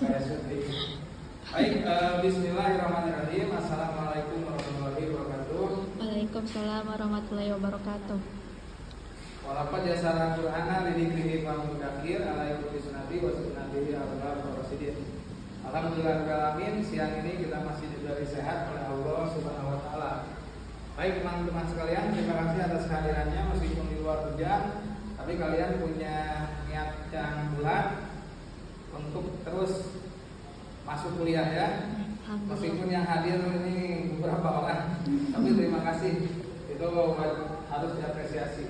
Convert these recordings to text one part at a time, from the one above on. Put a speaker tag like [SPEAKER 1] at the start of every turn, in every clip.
[SPEAKER 1] Kayak syuting. Baik, bismillahirrahmanirrahim. Assalamualaikum warahmatullahi wabarakatuh.
[SPEAKER 2] Waalaikumsalam warahmatullahi wabarakatuh.
[SPEAKER 1] Walaqad jasara Qur'ana lidzikrihi wa mudzakkir ala yauti sunati wa sunnatihi al-ghar wa rasidin. Alhamdulillah alamin, siang ini kita masih diberi sehat oleh Allah Subhanahu wa taala. Baik teman-teman sekalian, terima kasih atas kehadirannya meskipun di luar hujan, tapi kalian punya niat yang bulat untuk terus masuk kuliah ya. Meskipun yang hadir ini beberapa orang, tapi terima kasih. Itu harus diapresiasi.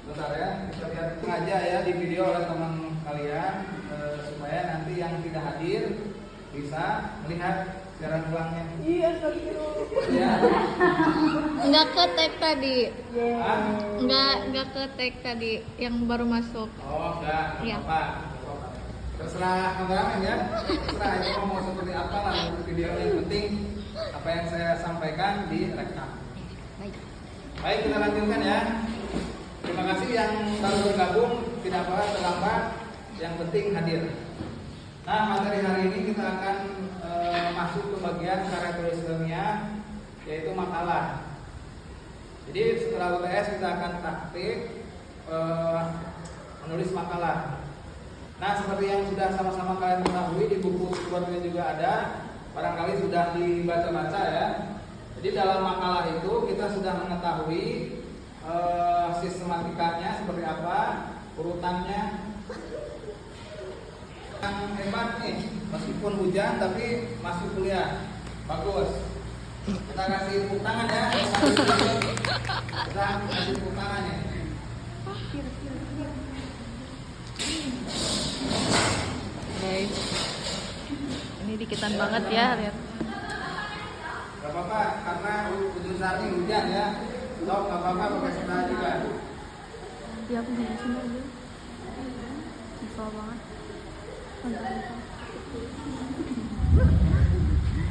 [SPEAKER 1] Bentar ya, kita lihat sengaja ya di video oleh teman kalian supaya nanti yang tidak hadir bisa melihat siaran ulangnya.
[SPEAKER 3] Iya,
[SPEAKER 1] Ya.
[SPEAKER 2] Enggak ke tag tadi.
[SPEAKER 1] Ah?
[SPEAKER 2] Enggak ke tag tadi yang baru masuk.
[SPEAKER 1] Oh, enggak
[SPEAKER 2] Iya.
[SPEAKER 1] apa-apa. Terserah kameramen ya. Terserah itu mau seperti apa lah untuk video, yang penting apa yang saya sampaikan direkam.
[SPEAKER 2] Baik.
[SPEAKER 1] Baik, kita lanjutkan ya. Terima kasih yang baru bergabung, tidak apa terlambat, yang penting hadir. Nah, materi hari ini kita akan masuk ke bagian karya tulis ilmiah, yaitu makalah. Jadi setelah UTS kita akan praktik menulis makalah. Nah, seperti yang sudah sama-sama kalian ketahui, di buku sebelumnya juga ada, barangkali sudah dibaca-baca ya. Jadi dalam makalah itu kita sudah mengetahui sistematikanya seperti apa, urutannya. Yang hebat nih, meskipun hujan tapi masuk kuliah, bagus. Kita kasih tepuk tangan ya. Kita kasih tepuk tangan ya.
[SPEAKER 2] Guys. Ini dikitan banget ya, lihat.
[SPEAKER 1] Gak apa-apa, karena ujung saat ini hujan ya. Sok, gak apa-apa pakai sendal juga.
[SPEAKER 2] Ya aku di sini aja. Susah banget.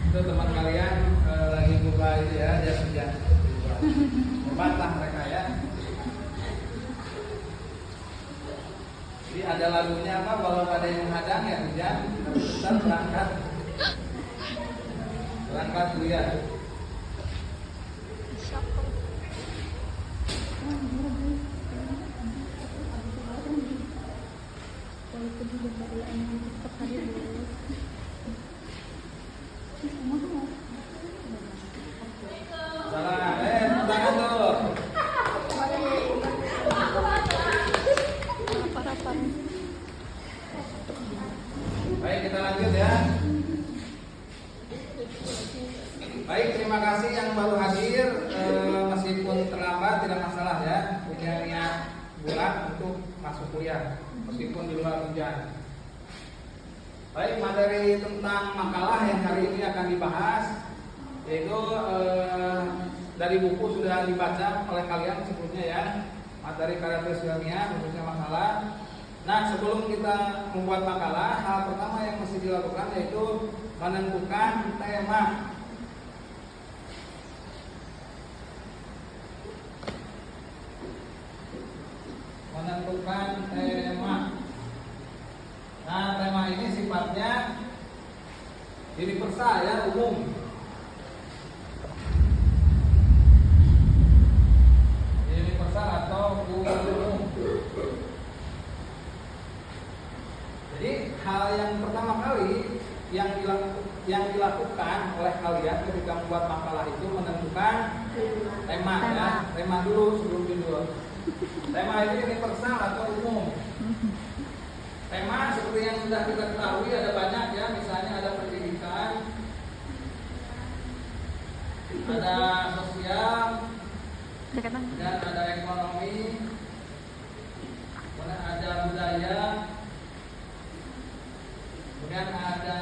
[SPEAKER 1] Itu teman kalian lagi buka itu ya, jas hujan. Hebatlah mereka ya. Jadi ada lagunya apa, walau ada yang menghadang ya hujan, tapi tetap berangkat kuliah. Salah, tangan tuh. Baik, kita lanjut ya. Baik, terima kasih yang baru hadir. Meskipun terlambat tidak masalah ya. Punya niat bulat untuk masuk kuliah meskipun di luar hujan. Baik, materi tentang makalah yang hari ini akan dibahas yaitu dari buku sudah dibaca oleh kalian sebelumnya ya, materi karya tulis ilmiah khususnya makalah. Nah, sebelum kita membuat makalah, hal pertama yang mesti dilakukan yaitu menentukan tema. Menentukan tema. Nah, tema ini sifatnya universal ya, umum. Universal atau umum. Jadi hal yang pertama kali yang dilakukan oleh kalian ketika membuat makalah itu menentukan tema ya. Tema dulu sebelum judul. Tema itu universal atau umum. Tema seperti yang sudah kita ketahui ada banyak ya, misalnya ada pendidikan, ada sosial, dan ada ekonomi, kemudian ada budaya, kemudian ada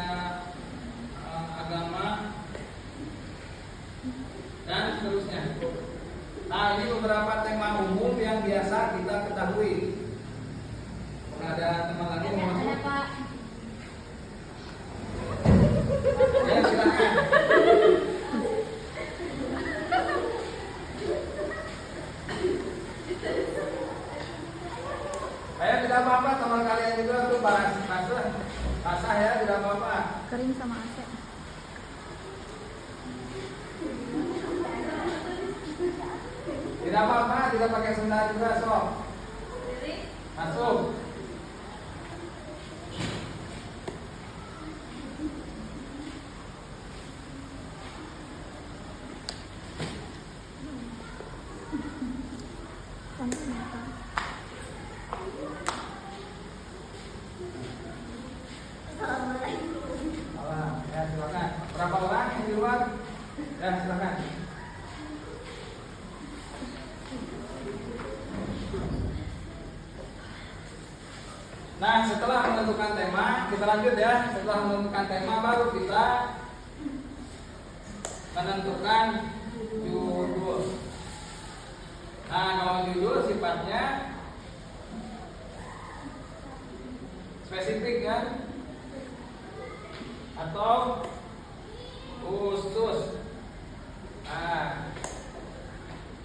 [SPEAKER 1] agama, dan seterusnya. Nah, ini beberapa tema umum yang biasa kita ketahui. Ada teman lagi yang mau masuk?
[SPEAKER 3] Pak.
[SPEAKER 1] Ya, silakan. Ayo, tidak apa-apa, teman kalian juga tuh bahasa ya. ya, tidak apa-apa.
[SPEAKER 2] Kering sama AC.
[SPEAKER 1] Tidak apa-apa, tidak pakai sendal juga, sok. Masuk. Ya, silakan. Berapa orang yang di luar? Ya, silakan. Nah, setelah menentukan tema, kita lanjut ya. Setelah menentukan tema, baru kita menentukan judul. Nah, kalau judul sifatnya spesifik kan? Atau khusus. Nah,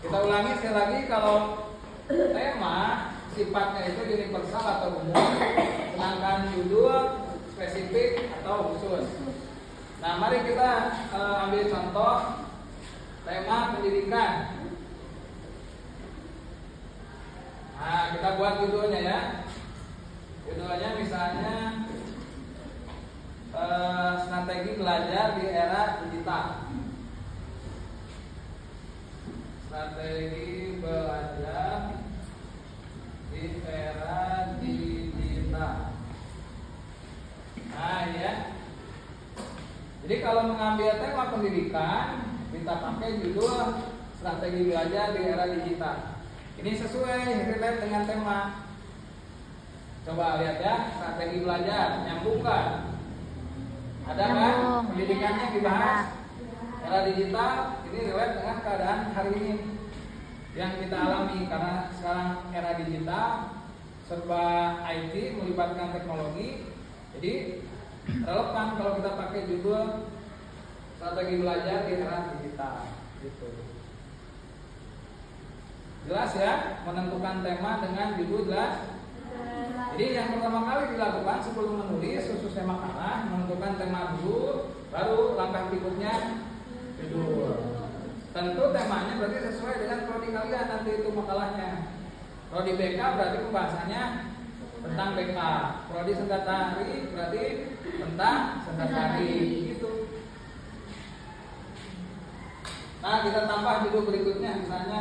[SPEAKER 1] kita ulangi sekali lagi, kalau tema sifatnya itu universal atau umum, sedangkan judul spesifik atau khusus. Nah, mari kita ambil contoh tema pendidikan. Nah, kita buat judulnya ya. Judulnya misalnya strategi belajar di era digital. Strategi belajar di era digital. Nah, ya. Jadi kalau mengambil tema pendidikan, kita pakai judul strategi belajar di era digital. Ini sesuai relate dengan tema. Coba lihat ya, strategi belajar nyambung kan? Ada kan? Pendidikannya dibahas. Era digital ini relate dengan keadaan hari ini yang kita alami, karena sekarang era digital serba IT, melibatkan teknologi. Jadi relevan kalau kita pakai judul strategi belajar di era digital gitu. Jelas ya, menentukan tema dengan judul jelas. Jadi yang pertama kali dilakukan sebelum menulis khususnya makalah, menentukan tema dulu, baru langkah berikutnya judul. Tentu temanya berarti sesuai dengan prodi kalian nanti itu makalahnya. Prodi BK berarti pembahasannya tentang BK. Prodi Sendatari berarti tentang Sendatari gitu. Nah, kita tambah judul berikutnya misalnya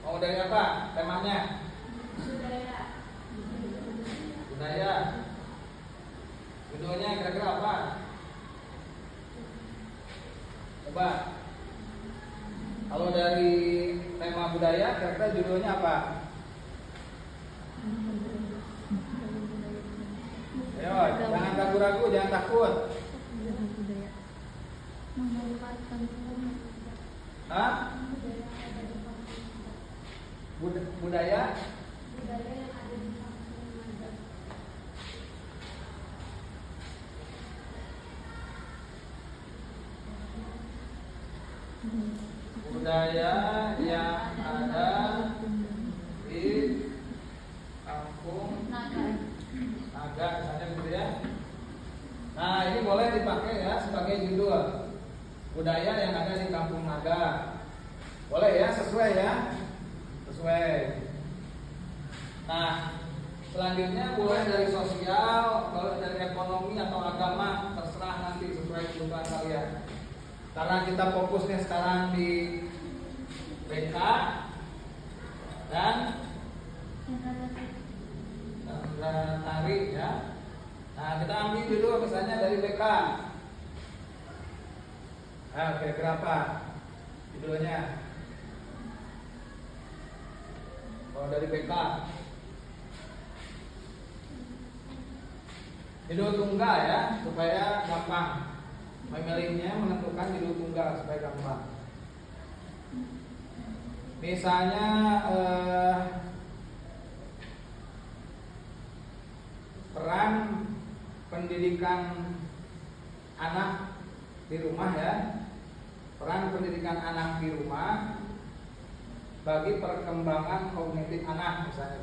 [SPEAKER 1] mau dari apa temanya? Budaya. Judulnya kira-kira apa? Coba. Kalau dari tema budaya, kira-kira judulnya apa? Ayo, jangan ragu-ragu, jangan takut. Hah? Budaya? Budaya yang ada di kampung Naga misalnya gitu ya. Nah, ini boleh dipakai ya sebagai judul. Budaya yang ada di kampung Naga. Boleh ya, sesuai ya. Sesuai. Nah, selanjutnya boleh dari sosial, boleh dari ekonomi atau agama, terserah nanti sesuai kebutuhan kalian. Karena kita fokusnya sekarang di BK dan tari ya. Nah, kita ambil dulu misalnya dari BK. Nah, kira-kira apa judulnya? Kalau dari BK, judul tunggal ya, supaya gampang. Memilihnya menentukan judul tunggal supaya gampang. Misalnya peran pendidikan anak di rumah ya. Peran pendidikan anak di rumah bagi perkembangan kognitif anak misalnya.